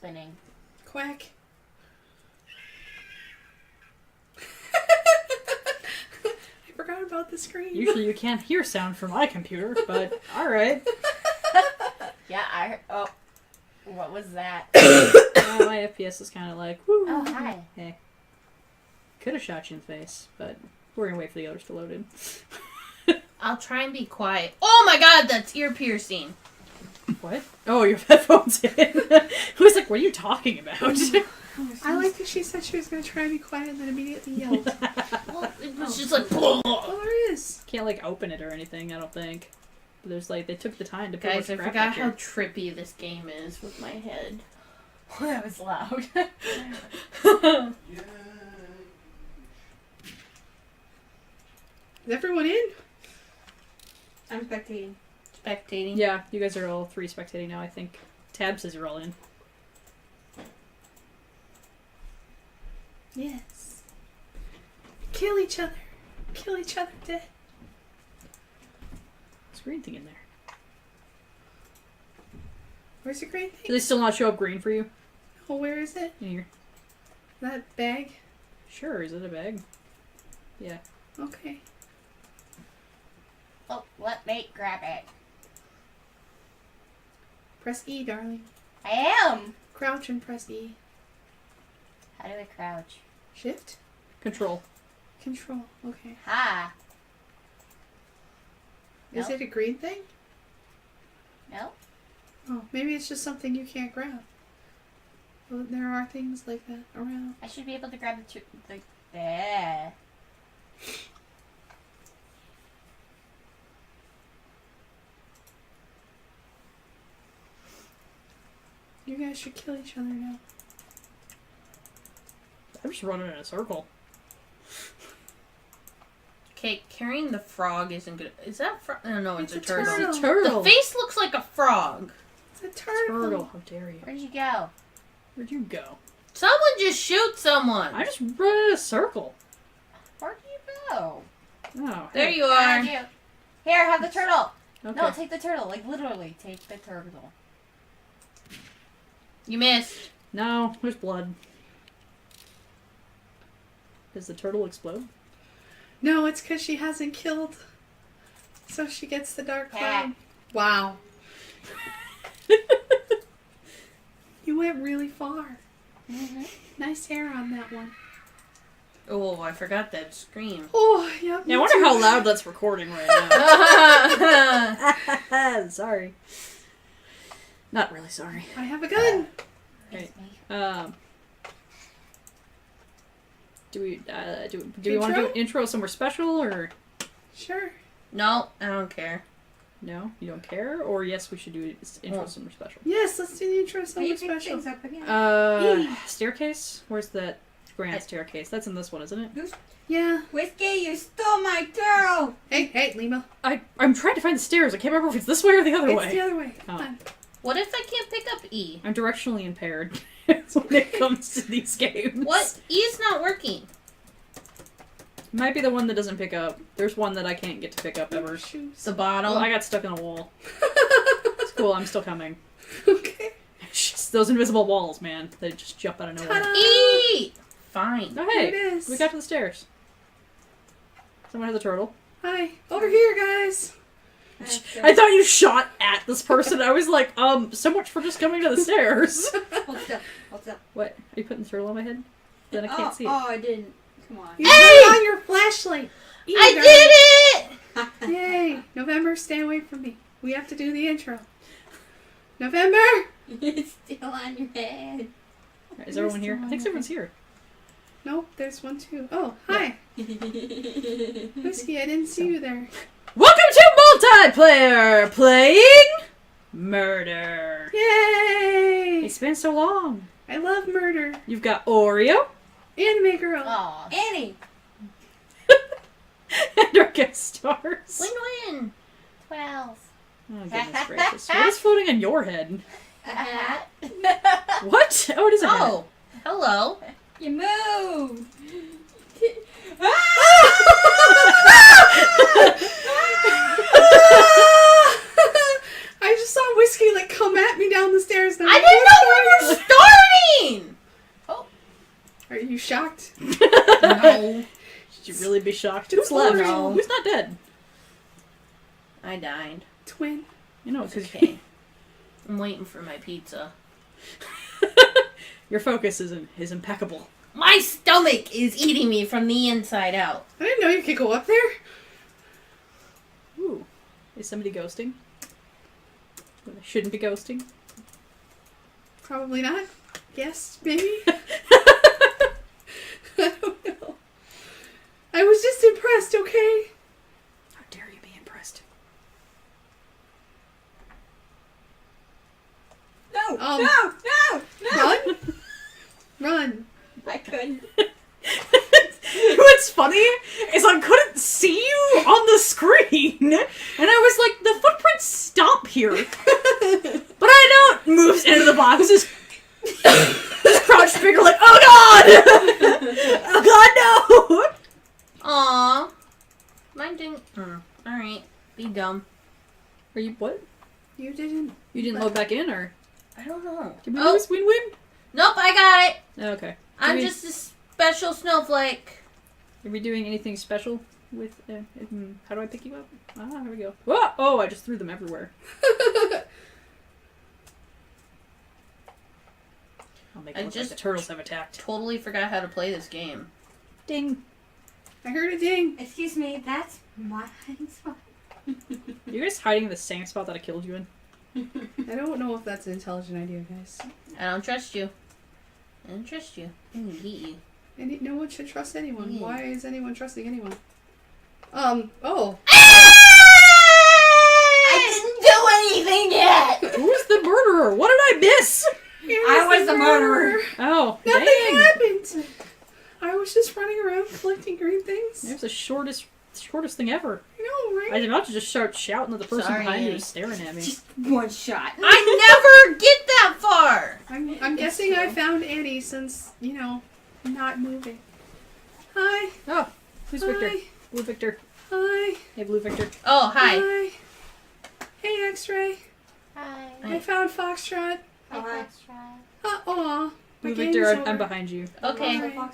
spinning. Quack. I forgot about the screen. Usually you can't hear sound from my computer, but alright. Yeah, oh. What was that? My FPS is kind of like, woo. Oh, hi. Hey. Could have shot you in the face, but we're gonna wait for the others to load in. I'll try and be quiet. Oh my god, that's ear piercing. What? Oh, your headphones in. I was like, what are you talking about? I like that she said she was going to try and be quiet and then immediately yelled. Well, it was just like... Well, there is. Can't, like, open it or anything, I don't think. But there's, like, they took the time to put Guys, I crap forgot back how here. trippy this game is with my head. That was loud. Is everyone in? I'm spectating. Spectating. Yeah, you guys are all 3 spectating now, I think. Tab says you're all in. Yes. Kill each other. Kill each other dead. There's a green thing in there. Where's the green Do thing? they still not show up green for you? Oh, where is it? In here. That bag? Sure, is it a bag? Yeah. Okay. Oh, let me grab it. Press E, darling. I am! Crouch and press E. How do I crouch? Shift? Control. Control. Okay. Ha! Is Nope. it a green thing? No? Oh, maybe it's just something you can't grab. Well, there are things like that around. I should be able to grab there. You guys should kill each other now. I'm just running in a circle. Okay, carrying the frog isn't good. Is that a frog? No, it's a It's a turtle. turtle. It's a turtle. The face looks like a frog. It's a turtle. Turtle. How dare you? Where'd you go? Where'd you go? Someone just shoot someone. I just run in a circle. Where'd you go? Oh, There hey. you Found are. you. Here, have the turtle. Okay. No, take the turtle. Like, literally, take the turtle. You missed. No, there's blood. Does the turtle explode? No, it's because she hasn't killed. So she gets the dark Yeah. cloud. Wow. You went really far. Mm-hmm. Nice hair on that one. Oh, I forgot that scream. Oh, yep. Yeah, I me wonder too. how loud that's recording right now. Sorry. Not really sorry. I have a gun. Right. Do we want to do an intro somewhere special or Sure. No, I don't care. no? You don't care? Or yes, we should do an intro somewhere special. Yes, let's do the intro Will something you pick special. things up again? Staircase? Where's that grand staircase? That's in this one, isn't it? Yeah. Whiskey, you stole my turtle! Hey, Lima. I'm trying to find the stairs. I can't remember if it's this way or the other It's way. the other way. Oh. Come on. What if I can't pick up E? I'm directionally impaired when it comes to these games. What? E is not working. Might be the one that doesn't pick up. There's one that I can't get to pick up ever. Shoes. The bottle. Oh, I got stuck in a wall. It's cool, I'm still coming. Okay. It's just those invisible walls, man. They just jump out of nowhere. Ta-da! E! Fine. Oh, There hey! it is. We got to the stairs. Someone has a turtle. Hi. Over here, guys. I thought you shot at this person. I was like, so much for just coming to the stairs. Hold still. Hold still. What? Are you putting the turtle on my head? Then I can't see it. Oh, I didn't. Come on. You turned on your flashlight. Eat I did it! Yay. November, stay away from me. We have to do the intro. November! It's still on your head. Is everyone here? I think everyone's here. Nope, there's one too. Oh, hi. Whiskey, I didn't see you there. Welcome to multiplayer playing murder. Yay! It's been so long. I love murder. You've got Oreo Anime girl. Aw. Annie! and our guest stars. Win-win. 12. Oh goodness gracious! What is floating on your head? A hat. What? Oh, it is a hat. Oh, hello. You moved! I just saw Whiskey like come at me down the stairs. And I'm I like, didn't know we were shocked? No. Should you really be shocked? It's Who's left? boring. Who's not dead? I died. Twin. You know, it's Okay. I'm waiting for my pizza. Your focus is impeccable. My stomach is eating me from the inside out. I didn't know you could go up there. Ooh. Is somebody ghosting? Well, they shouldn't be ghosting. Probably not. Yes, maybe. I don't know. I was just impressed, okay? How dare you be impressed? No! Um, no! No! No! Run? Run. I couldn't. What's funny is I couldn't see you on the screen, and I was like, the footprints stop here. But I don't. Moves into the boxes. This crouched figure like, oh god! Oh god, no! Aww. Mine didn't. Alright. Be dumb. Are you, what? You didn't. You didn't load back in, or? I don't know. Did we Oh, lose win-win? nope, I got it. Oh, okay. I'm we- just a special snowflake. Are we doing anything special with, how do I pick you up? Ah, here we go. Whoa! Oh, I just threw them everywhere. I'll make it I look just- like the turtles have attacked. Totally forgot how to play this game. Ding! I heard a ding. Excuse me, that's my hiding spot. You guys hiding in the same spot that I killed you in? I don't know if that's an intelligent idea, guys. I don't trust you. I don't trust you. I'm gonna beat you. No one should trust anyone. Yeah. Why is anyone trusting anyone? Oh. I didn't do anything yet! Who was the murderer? What did I miss? I was the murderer. Oh, Nothing dang! happened. I was just running around collecting green things. That was the shortest thing ever. I know, right? I was about to just start shouting at the person Sorry. behind you was staring at me. Just one shot. I never get that far! I'm guessing I found Annie since, not moving. Hi. Oh, who's Victor? Hi. Blue Victor. Hi. Hey, Blue Victor. Oh, hi. Hi. Hey, X-Ray. Hi. I found Foxtrot. Hi. Aw. Blue My game Victor, is I'm over. behind you. Okay. Alright.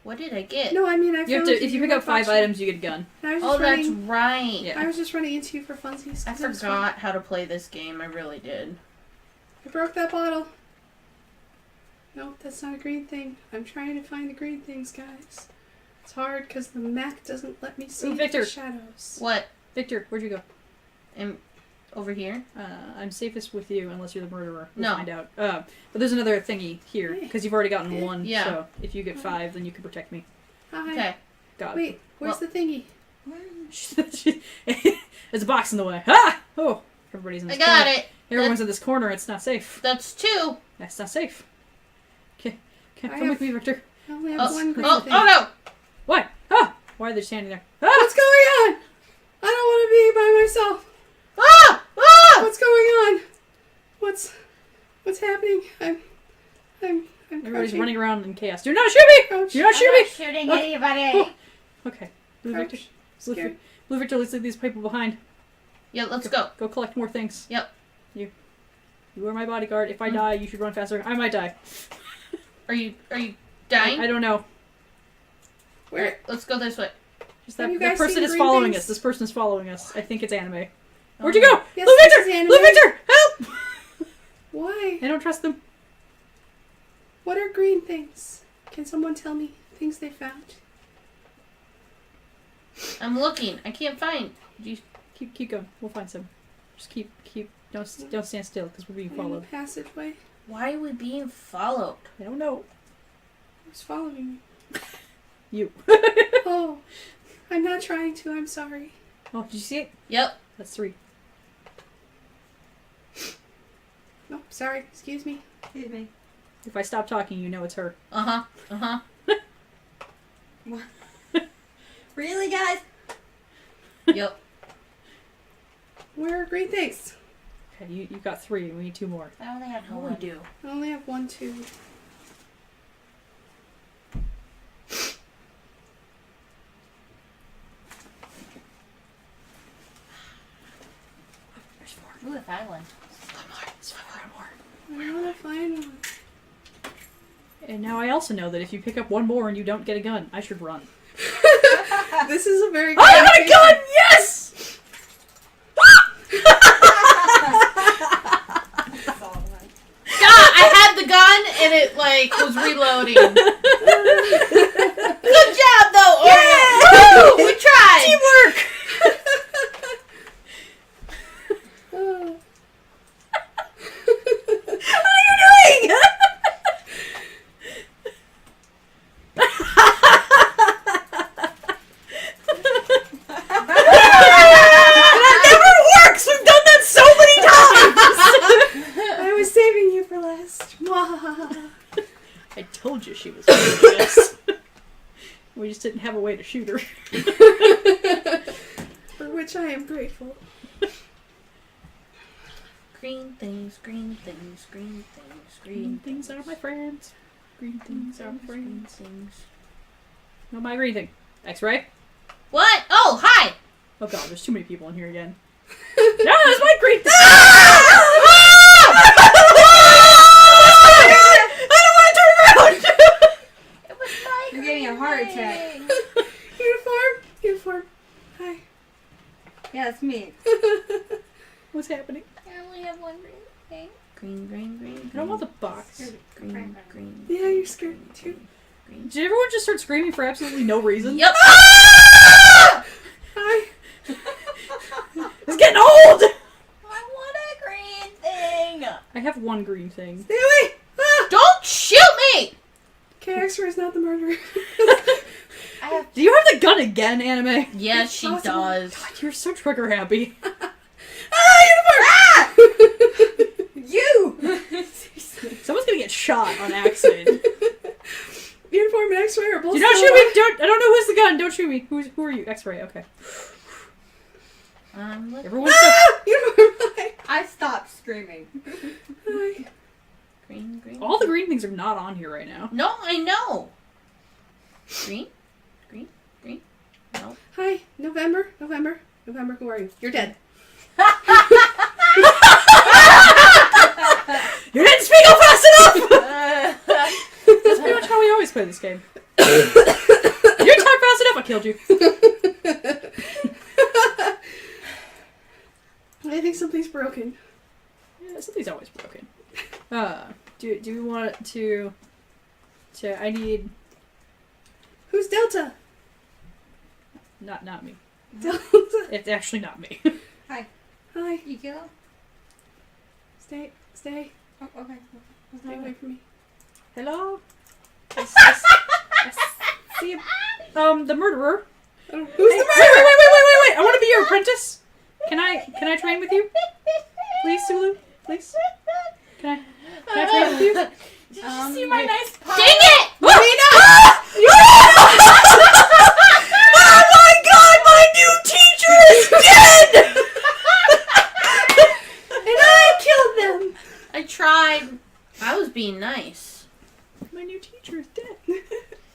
What did I get? No, I mean I found You have to. If you pick up 5 Foxtrot. items, you get a gun. I was Oh, just that's running. right. Yeah. I was just running into you for funsies. I 'cause it was fun. forgot how to play this game. I really did. I broke that bottle. Nope, that's not a green thing. I'm trying to find the green things, guys. It's hard because the map doesn't let me see Ooh, Victor. the shadows. What? Victor, where'd you go? Over here? I'm safest with you unless you're the murderer. We'll No. find out. But there's another thingy here Hey. because you've already gotten Okay. 1. Yeah. So if you get 5, then you can protect me. Hi. Okay. God. Wait, where's the thingy? There's a box in the way. Ah! Oh, everybody's in I this got corner. it. Everyone's in this corner. It's not safe. That's 2. That's not safe. Okay, I come have- with me, Victor. I only have Oh, one green oh, thing. oh no! Why? Ah! Why are they standing there? Ah! What's going on? I don't want to be by myself. Ah! Ah! What's going on? What's happening? I'm Everybody's crouching. running around in chaos. Do not shoot me! Crouch. Do not shoot I'm me! not shooting Okay. anybody. Oh. Okay. Blue Crouch. Victor. Blue, Scared. Blue Victor, let's leave these people behind. Yeah, let's go. Go collect more things. Yep. You are my bodyguard. If I die, you should run faster. I might die. Are you dying? I don't know. Where? Let's go this way. Just Have that, you that guys person seen is green following things? us. This person is following us. I think it's anime. Oh. Where'd you go? Yes, Blue this Victor! is anime. Blue Victor! Help! Why? I don't trust them. What are green things? Can someone tell me things they found? I'm looking. I can't find. You... Keep going. We'll find some. Just keep. Don't stand still because we're being In the followed. passageway. Why are we being followed? I don't know. Who's following me? You. Oh, I'm not trying to. I'm sorry. Oh, did you see it? Yep. That's 3. No, sorry. Excuse me. Excuse me. If I stop talking, you know it's her. Uh-huh. Uh-huh. Really, guys? Yep. Where are green things? Okay, you got 3. We need 2 more. I only have Oh, we one. do. I only have 1, 2. There's 4. Ooh, I found one. One more. There's 4 more. I want to find one. And now I also know that if you pick up one more and you don't get a gun, I should run. This is a very good I got a indication. gun! Yes! God, I had the gun and it like was reloading. Good job though. Yeah! Woo, we tried. Teamwork! Oh. What are you doing? That never works! We've done that so many times! I was saving you for last. Mwah. I told you she was dangerous. We just didn't have a way to shoot her. For which I am grateful. Green things, green things, green things, Green things are my friends. Green things are my green friends. things. No, my green thing. X-ray? What? Oh, hi. Oh god, there's too many people in here again. No, that's my green thing! I don't want to turn around! It was my You're getting a heart attack. Uniform. Uniform. Hi. Yeah, that's me. What's happening? I only have one green thing. Green, green, green. I don't want the box. Green, green. Yeah, you're scared too. Green. Did everyone just start screaming for absolutely no reason? Yep. Hi. It's getting old! I want a green thing. I have one green thing. Stay away. Ah. Don't shoot me. Okay, X-ray's not the murderer. I have. Do you have the gun again, Anime? Yes, she Awesome. does. God, you're so trigger happy. You! Someone's gonna get shot on accident. Uniform and X-ray are both Do not still shoot me! alive. Don't! I don't know who's the gun. Don't shoot me. Who are you? X-ray. Okay. Everyone's so... Ah! Uniform. Hi. I stopped screaming. Hi. Green, green. All the green things are not on here right now. No, I know. Green, green, green. No. Hi. November. November. November. Who are you? You're dead. You didn't speak up fast enough. That's pretty much how we always play this game. You didn't talk fast enough. I killed you. I think something's broken. Yeah, something's always broken. Do we want to? I need Who's Delta? not me. Delta. It's actually not me. Hi. You kill? Stay. Stay. Oh, okay. Stay away from me. Hello. I see the murderer. Who's Hey, the wait! murderer? I want to be your apprentice. Can I train with you? Please, Sulu. Please. Can I train with you? Did you see my nice pie? Dang it! Oh my god, my new teacher is dead! And I killed them. I tried. I was being nice. My new teacher is dead.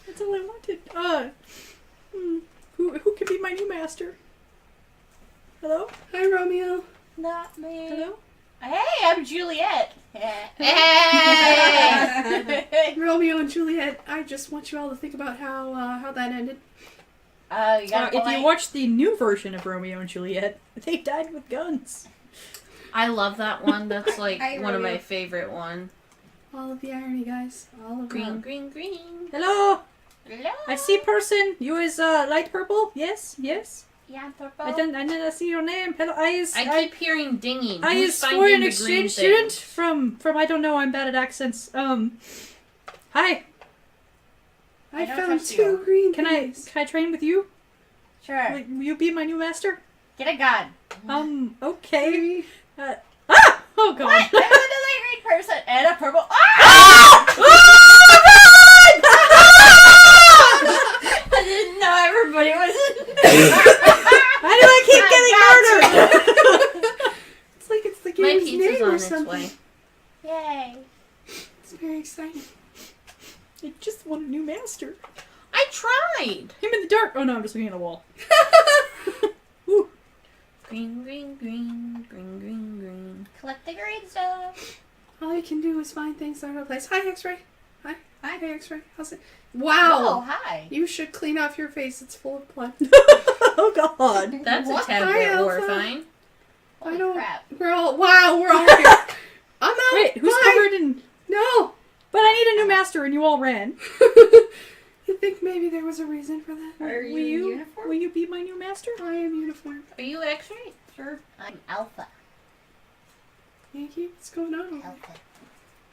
That's all I wanted. Who can be my new master? Hello? Hi, Romeo. Not me. Hello? Hey, I'm Juliet. Hey! Romeo and Juliet. I just want you all to think about how that ended. You gotta If you watch the new version of Romeo and Juliet, they died with guns. I love that one. That's like Hi, one of Romeo. my favorite one. All of the irony, guys. All of Green, that. green, green. Hello? Hello? I see person. You is light purple? Yes? Yes? Yeah, I'm purple. I didn't see your name. Hello, I keep hearing dinging. I Who's is finding foreign the exchange green student from I don't know, I'm bad at accents. Hi. I don't found trust two you. green Can things. I train with you? Sure. Will you be my new master? Get a gun. Okay. Three. Oh god. I'm another green person and a purple. Ah! I didn't know everybody was Why do I keep getting murdered? It's like it's the My game's pizza's name on or its something. way. Yay. It's very exciting. I just want a new master. I tried. Him in the dark. Oh no, I'm just looking at a wall. Ooh. Green, green, green, green, green, green. Collect the green stuff. All you can do is find things that are out of place. Hi, X-ray. Hi. Hi. Hey, X-ray. How's it? Oh, Wow. hi. You should clean off your face. It's full of blood. Oh God. That's a What? tad Hi, bit Alpha. horrifying. Holy I don't. crap. We're all. Wow. We're all here. I'm out. Wait, who's Bye. covered in? No. But I need a new master, and you all ran. You think maybe there was a reason for that? Are you Will in you? uniform? Will you be my new master? I am uniform. Are you X-ray? Sure. I'm Alpha. Yankee, what's going on over there? Alpha.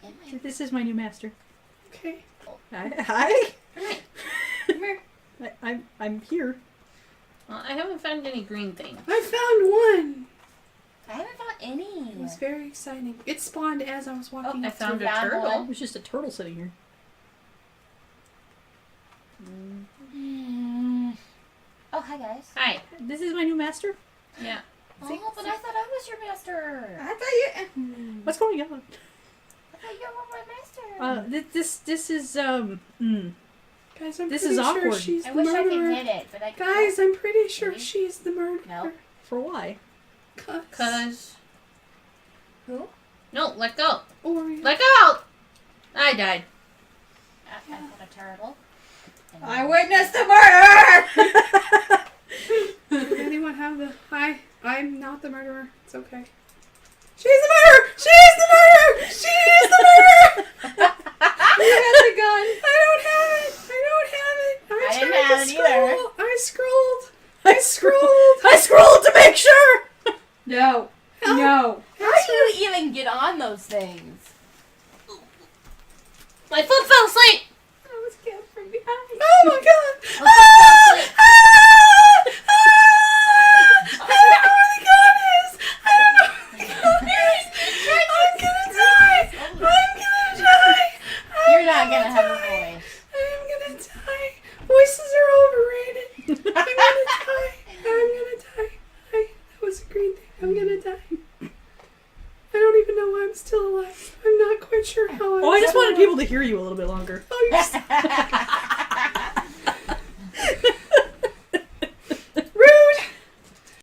Am I? This is my new master. Okay. Hi. Come here. I'm here. Well, I haven't found any green things. I found one. I haven't found any. It was very exciting. It spawned as I was walking I up to found it. a found turtle. one. There's just a turtle sitting here. Oh, hi guys. Hi. This is my new master. Yeah. Oh, but I thought I was your master. I thought you. What's going on? I thought you were my master. This is Guys, I'm This pretty is sure awkward. she's I the wish I could murderer. hit it, but I can't. Guys, I'm pretty sure Maybe? she's the murderer. No. for why? Cause. Who? No, let go. Oreo. Let go! I died. I found a turtle. And I witnessed the murder! Does anyone have the... I'm not the murderer. It's okay. She's the murderer! She's the murderer! She's the murderer! You had the gun. I don't have it! I don't have it! I I didn't tried have to it either. scroll. I scrolled. I scrolled. I scrolled to make sure. No. No. how do you even get on those things? My foot fell asleep! I was killed from behind. Oh my god! Well, that's I don't know where the gun is! I don't know where the gun is! I'm gonna die! I'm gonna die! You're not gonna have a voice. I'm gonna die! Voices are overrated! I'm gonna die! I'm gonna die! That was a green thing. I'm gonna die. I don't even know why I'm still alive. I'm not quite sure how Oh, I just still wanted alive. people to hear you a little bit longer. Oh, you're